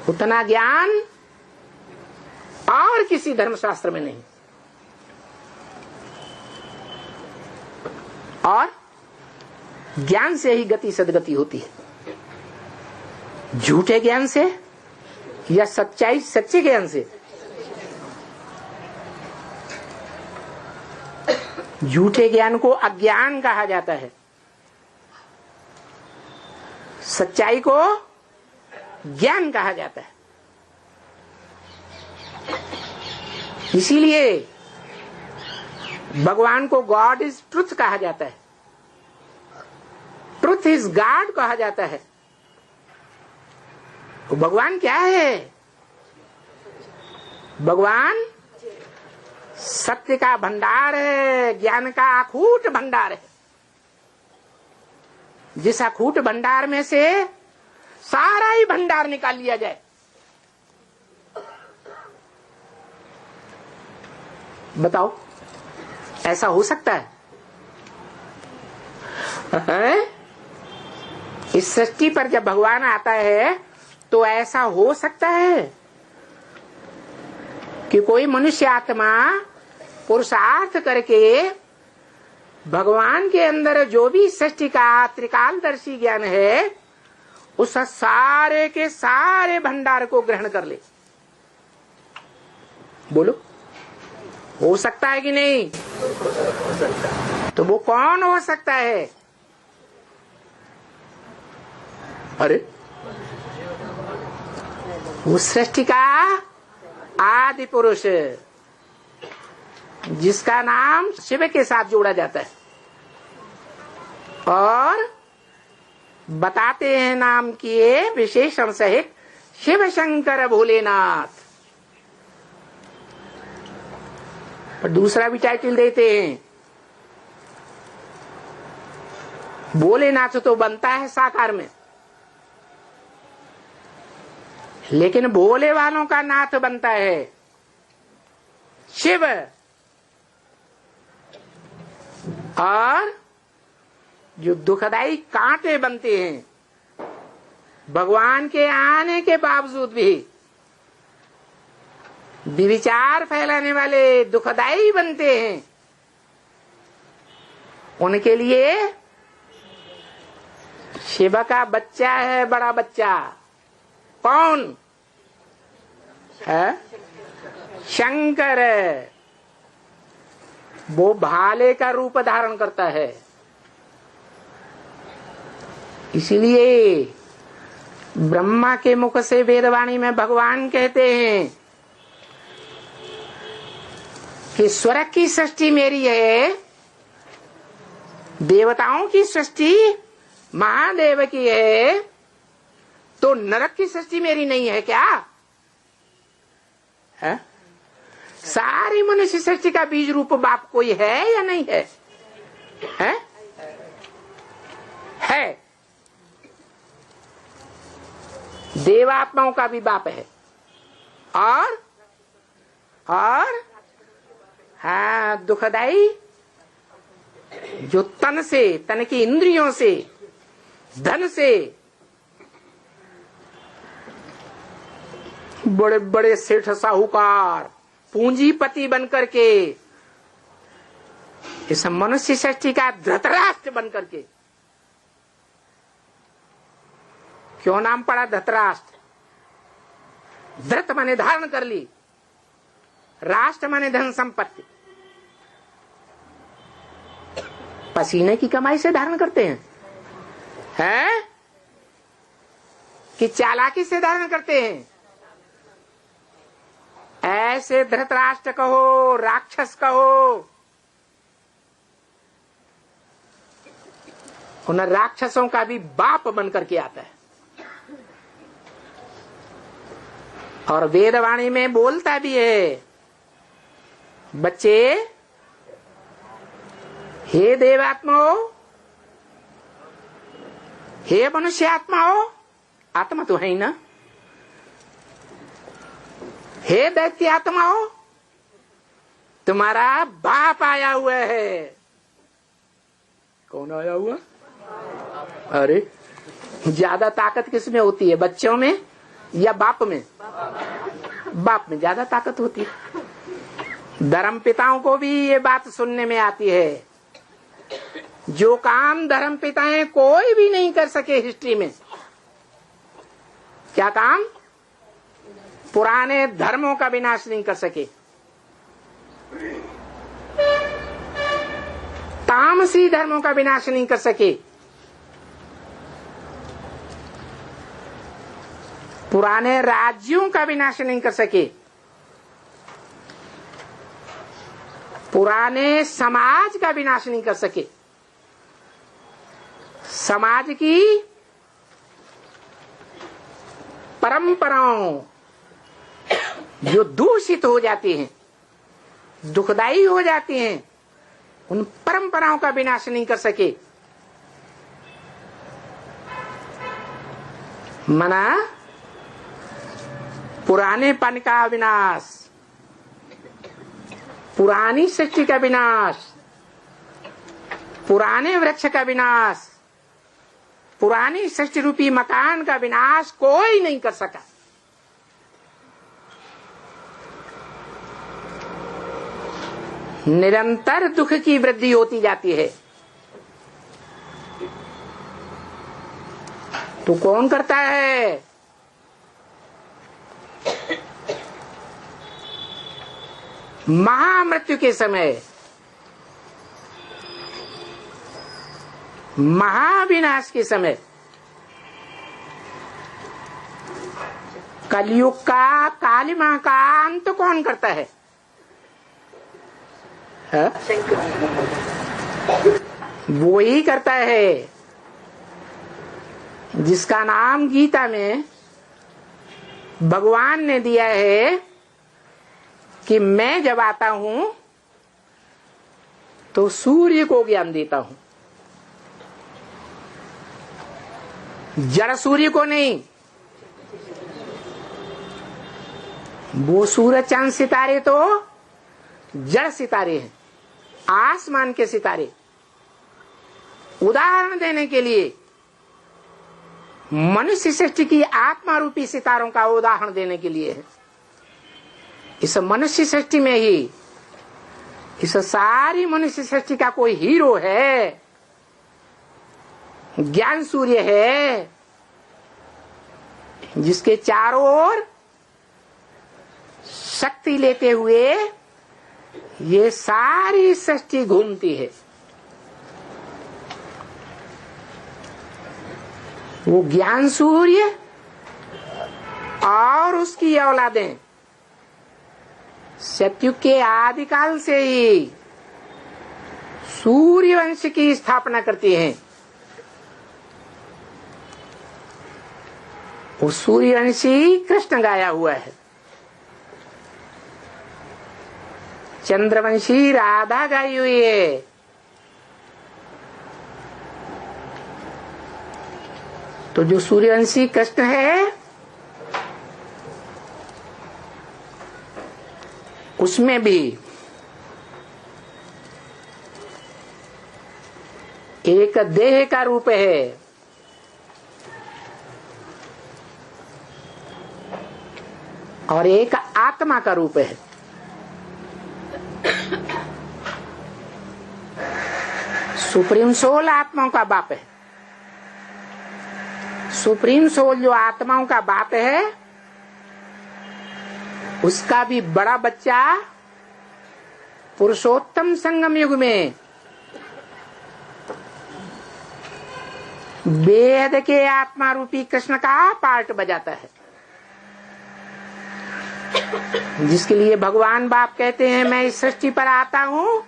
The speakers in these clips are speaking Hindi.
उतना ज्ञान और किसी धर्मशास्त्र में नहीं। और ज्ञान से ही गति सदगति होती है, झूठे ज्ञान से या सच्चाई सच्चे ज्ञान से। झूठे ज्ञान को अज्ञान कहा जाता है, सच्चाई को ज्ञान कहा जाता है। इसीलिए भगवान को गॉड इज ट्रुथ कहा जाता है, ट्रुथ इज गॉड कहा जाता है। तो भगवान क्या है? भगवान सत्य का भंडार है, ज्ञान का अखूट भंडार है। जिस अखूट भंडार में से सारा ही भंडार निकाल लिया जाए, बताओ ऐसा हो सकता है? इस सृष्टि पर जब भगवान आता है तो ऐसा हो सकता है कि कोई मनुष्य आत्मा पुरुषार्थ करके भगवान के अंदर जो भी सृष्टि का त्रिकालदर्शी ज्ञान है उस सारे के सारे भंडार को ग्रहण कर ले? बोलो, हो सकता है कि नहीं? तो वो कौन हो सकता है? अरे वो सृष्टि का आदि पुरुष जिसका नाम शिव के साथ जोड़ा जाता है और बताते हैं नाम किए विशेषण सहित शिव शंकर भोलेनाथ। पर दूसरा भी टाइटल देते हैं। भोलेनाथ तो बनता है साकार में, लेकिन भोले वालों का नाथ बनता है शिव। और जो दुखदाई कांटे बनते हैं भगवान के आने के बावजूद भी विचार फैलाने वाले दुखदाई बनते हैं, उनके लिए शिव का बच्चा है बड़ा बच्चा। कौन है? शंकर। वो भाले का रूप धारण करता है। इसीलिए ब्रह्मा के मुख से वेदवाणी में भगवान कहते हैं कि स्वर्ग की सृष्टि मेरी है, देवताओं की सृष्टि महादेव की है, तो नरक की सृष्टि मेरी नहीं है क्या? है? सारी मनुष्य सृष्टि का बीज रूप बाप कोई है या नहीं है? है। देवात्माओं का भी बाप है। और हाँ, दुखदाई जो तन से, तन की इंद्रियों से, धन से बड़े बड़े सेठ साहूकार पूंजीपति बनकर के इस मनुष्य सृष्टि का धृतराष्ट्र बनकर के, क्यों नाम पड़ा धृतराष्ट्र? धृत माने धारण कर ली, राष्ट्र माने धन संपत्ति। पसीने की कमाई से धारण करते हैं कि चालाकी से धारण करते हैं? ऐसे धृतराष्ट्र कहो, राक्षस कहो, उन राक्षसों का भी बाप बनकर के आता है। और वेदवाणी में बोलता भी है, बच्चे, हे देवात्माओं, हे मनुष्य आत्माओं, आत्मा तो है ही ना, हे दैत्य आत्माओं, तुम्हारा बाप आया हुआ है। कौन आया हुआ? अरे ज्यादा ताकत किसमें होती है, बच्चों में या बाप में? बाप में ज्यादा ताकत होती है। धर्म पिताओं को भी ये बात सुनने में आती है, जो काम धर्म पिताएं कोई भी नहीं कर सके हिस्ट्री में। क्या काम? पुराने धर्मों का विनाश नहीं कर सके, तामसी धर्मों का विनाश नहीं कर सके, पुराने राज्यों का विनाश नहीं कर सके, पुराने समाज का विनाश नहीं कर सके। समाज की परंपराओं जो दूषित हो जाती हैं, दुखदाई हो जाती हैं, उन परंपराओं का विनाश नहीं कर सके। मना पुरानेपन का विनाश, पुरानी सृष्टि का विनाश, पुराने वृक्ष का विनाश, पुरानी सृष्टि रूपी मकान का विनाश कोई नहीं कर सका। निरंतर दुख की वृद्धि होती जाती है। तो कौन करता है? महामृत्यु के समय, महाविनाश के समय, कलयुग का, कालिमा का अंत कौन करता है? वो ही करता है जिसका नाम गीता में भगवान ने दिया है कि मैं जब आता हूं तो सूर्य को ज्ञान देता हूं, जड़ सूर्य को नहीं। वो सूरज चांद सितारे तो जड़ सितारे हैं, आसमान के सितारे। उदाहरण देने के लिए मनुष्य सृष्टि की आत्मा रूपी सितारों का उदाहरण देने के लिए है। इस मनुष्य सृष्टि में ही, इस सारी मनुष्य सृष्टि का कोई हीरो है, ज्ञान सूर्य है, जिसके चारों ओर शक्ति लेते हुए ये सारी सृष्टि घूमती है। वो ज्ञान सूर्य और उसकी औलादें सतयुग के आदिकाल से ही सूर्य वंश की स्थापना करती हैं। वो सूर्यवंशी कृष्ण गाया हुआ है, चंद्रवंशी राधा गाई हुई है, तो जो सूर्यवंशी कृष्ण है उसमें भी एक देह का रूप है, और एक आत्मा का रूप है। सुप्रीम सोल आत्माओं का बाप है। सुप्रीम सोल जो आत्माओं का बाप है, उसका भी बड़ा बच्चा पुरुषोत्तम संगम युग में वेद के आत्मा रूपी कृष्ण का पार्ट बजाता है, जिसके लिए भगवान बाप कहते हैं मैं इस सृष्टि पर आता हूं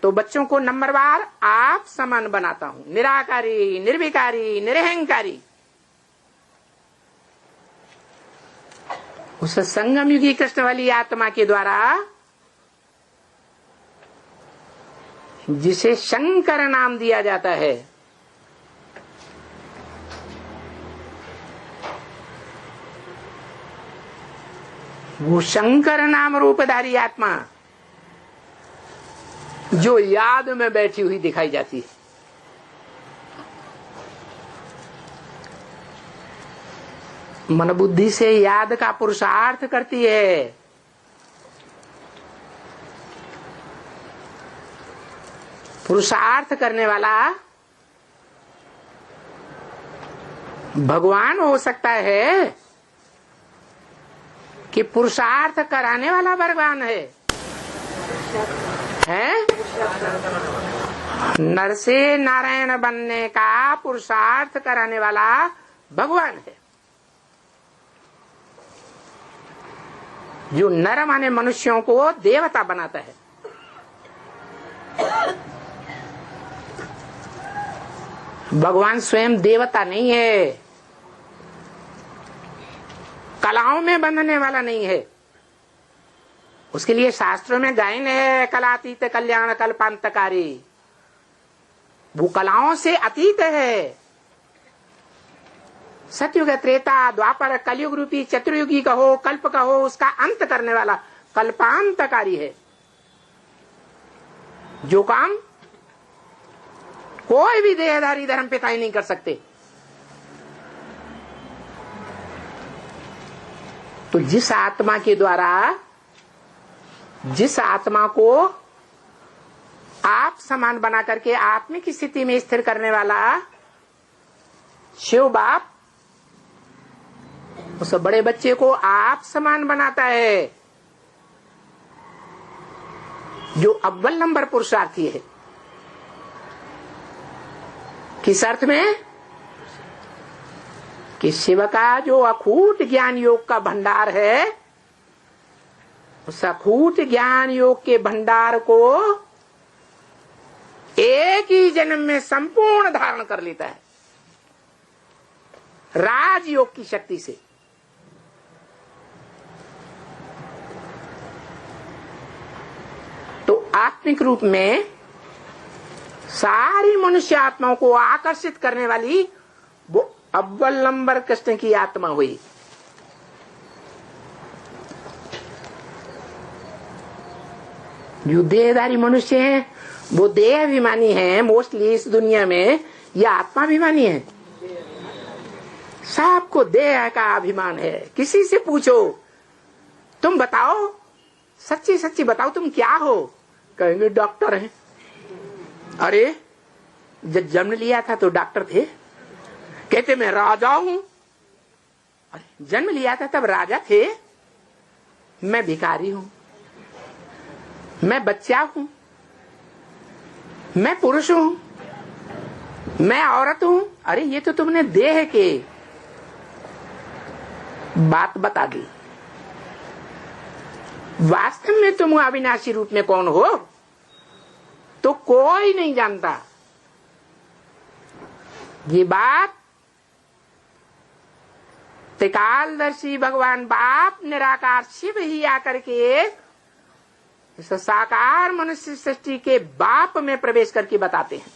तो बच्चों को नंबरवार आप समान बनाता हूं, निराकारी, निर्विकारी, निरहंकारी। उस संगम युगी कृष्ण वाली आत्मा के द्वारा, जिसे शंकर नाम दिया जाता है, वो शंकर नाम रूपधारी आत्मा जो याद में बैठी हुई दिखाई जाती है, मन बुद्धि से याद का पुरुषार्थ करती है। पुरुषार्थ करने वाला भगवान हो सकता है कि पुरुषार्थ कराने वाला भगवान है? नर से नारायण बनने का पुरुषार्थ कराने वाला भगवान है। जो नर माने मनुष्यों को देवता बनाता है। भगवान स्वयं देवता नहीं है, कलाओं में बंधने वाला नहीं है। उसके लिए शास्त्रों में गायन है, कलातीत कल्याण कल्पांतकारी। वो कलाओं से अतीत है। सतयुग, त्रेता, द्वापर, कलयुग रूपी चतुर्युगी कहो, कल्प कहो, उसका अंत करने वाला कल्पांतकारी है। जो काम कोई भी देहधारी धर्म पिता ही नहीं कर सकते। तो जिस आत्मा के द्वारा, जिस आत्मा को आप समान बना करके आत्मिक स्थिति में स्थिर करने वाला शिव बाप उस बड़े बच्चे को आप समान बनाता है, जो अव्वल नंबर पुरुषार्थी है। किस अर्थ में? कि शिव का जो अखूट ज्ञान योग का भंडार है, उस अखूट ज्ञान योग के भंडार को एक ही जन्म में संपूर्ण धारण कर लेता है, राजयोग की शक्ति से। तो आत्मिक रूप में सारी मनुष्य आत्माओं को आकर्षित करने वाली वो अव्वल नंबर कृष्ण की आत्मा हुई। जो देहधारी मनुष्य हैं वो देह अभिमानी है। मोस्टली इस दुनिया में यह आत्मा अभिमानी है। सबको देह का अभिमान है। किसी से पूछो, तुम बताओ, सच्ची सच्ची बताओ तुम क्या हो? कहेंगे डॉक्टर हैं। अरे जब जन्म लिया था तो डॉक्टर थे? कहते मैं राजा हूं। अरे जन्म लिया था तब राजा थे? मैं भिखारी हूं, मैं बच्चा हूं, मैं पुरुष हूं, मैं औरत हूं। अरे ये तो तुमने देह के बात बता दी। वास्तव में तुम अविनाशी रूप में कौन हो तो कोई नहीं जानता। ये बात त्रिकालदर्शी भगवान बाप निराकार शिव ही आकर के इस साकार मनुष्य सृष्टि के बाप में प्रवेश करके बताते हैं।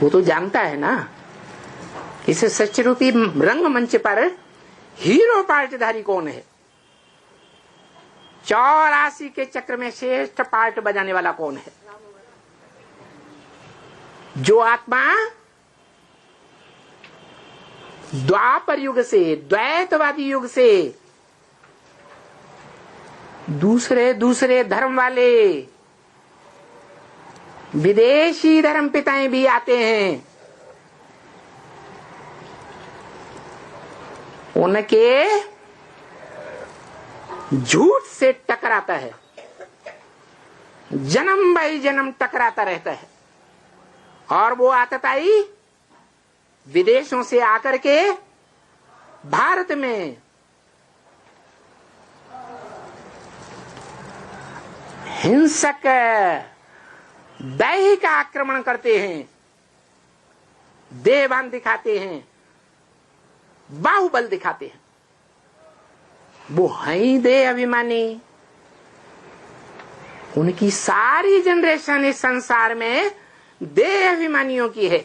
वो तो जानता है ना, इस सृष्टि रूपी रंगमंच पर हीरो पार्टधारी कौन है, 84 के चक्र में श्रेष्ठ पार्ट बजाने वाला कौन है। जो आत्मा द्वापर युग से, द्वैतवादी युग से दूसरे दूसरे धर्म वाले विदेशी धर्म पिताएं भी आते हैं, उनके झूठ से टकराता है, जन्म बाई जन्म टकराता रहता है। और वो आतताई विदेशों से आकर के भारत में हिंसक दैहिक आक्रमण करते हैं, देहभान दिखाते हैं, बाहुबल दिखाते हैं। वो हैं ही देह अभिमानी। उनकी सारी जनरेशन इस संसार में देह अभिमानियों की है।